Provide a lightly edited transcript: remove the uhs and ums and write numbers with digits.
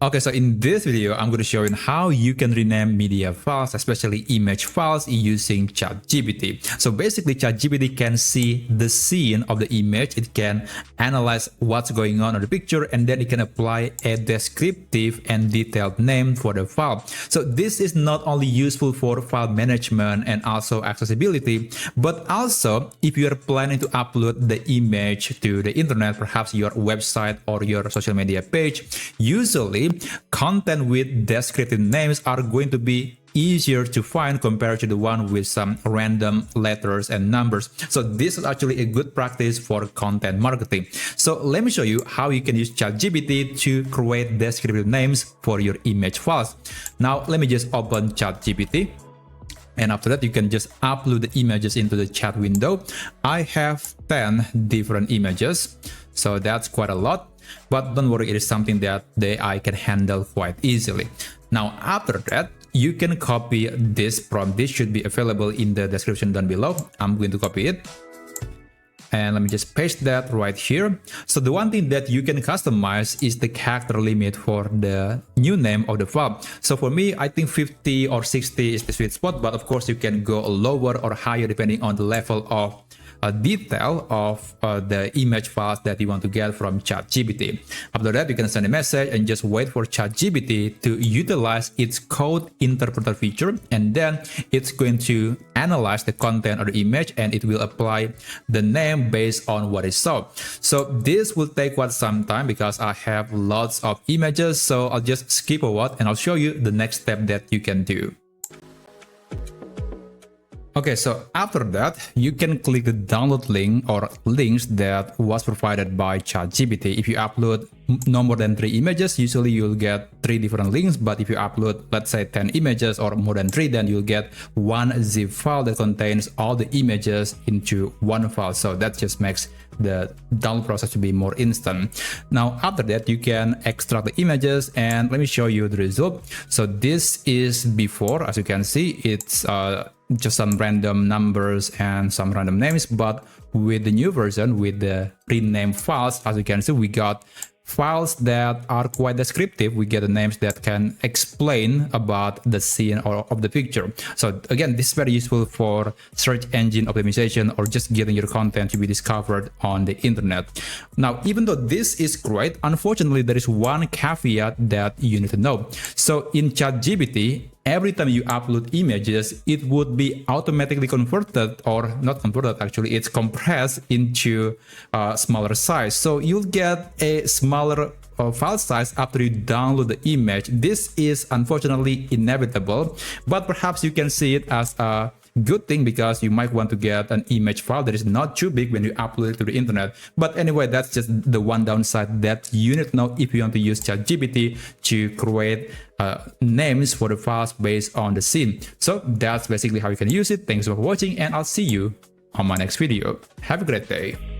Okay, so in this video, I'm going to show you how you can rename media files, especially image files, using ChatGPT. So basically, ChatGPT can see the scene of the image. It can analyze what's going on in the picture, and then it can apply a descriptive and detailed name for the file. So this is not only useful for file management and also accessibility, but also if you are planning to upload the image to the internet, perhaps your website or your social media page, usually content with descriptive names are going to be easier to find compared to the one with some random letters and numbers. So this is actually a good practice for content marketing. So let me show you how you can use ChatGPT to create descriptive names for your image files. Now let me just open ChatGPT. And after that, you can just upload the images into the chat window. I have 10 different images, so that's quite a lot. But don't worry, it is something that the AI can handle quite easily. Now, after that, you can copy this prompt. This should be available in the description down below. I'm going to copy it. And let me just paste that right here. So the one thing that you can customize is the character limit for the new name of the file. So for me, I think 50 or 60 is the sweet spot, but of course you can go lower or higher depending on the level of detail of the image files that you want to get from ChatGPT. After that, you can send a message and just wait for ChatGPT to utilize its code interpreter feature, and then it's going to analyze the content of the image and it will apply the name based on what it saw. So this will take quite some time because I have lots of images, so I'll just skip forward and I'll show you the next step that you can do. Okay, so after that, you can click the download link or links that was provided by ChatGPT. If you upload no more than 3 images, usually you'll get 3 different links. But if you upload, let's say 10 images or more than 3, then you'll get one zip file that contains all the images into one file. So that just makes the download process to be more instant. Now, after that, you can extract the images and let me show you the result. So this is before, as you can see, it's just some random numbers and some random names, but with the new version, with the renamed files, as you can see, we got files that are quite descriptive. We get the names that can explain about the scene or of the picture. So again, this is very useful for search engine optimization or just getting your content to be discovered on the internet. Now, even though this is great, unfortunately, there is one caveat that you need to know. So in ChatGPT, every time you upload images, it would be automatically converted, or not converted, actually, it's compressed into a smaller size. So you'll get a smaller file size after you download the image. This is unfortunately inevitable, but perhaps you can see it as a good thing because you might want to get an image file that is not too big when you upload it to the internet. But anyway, that's just the one downside that you need to know if you want to use ChatGPT to create names for the files based on the scene. So that's basically how you can use it. Thanks for watching, and I'll see you on my next video. Have a great day.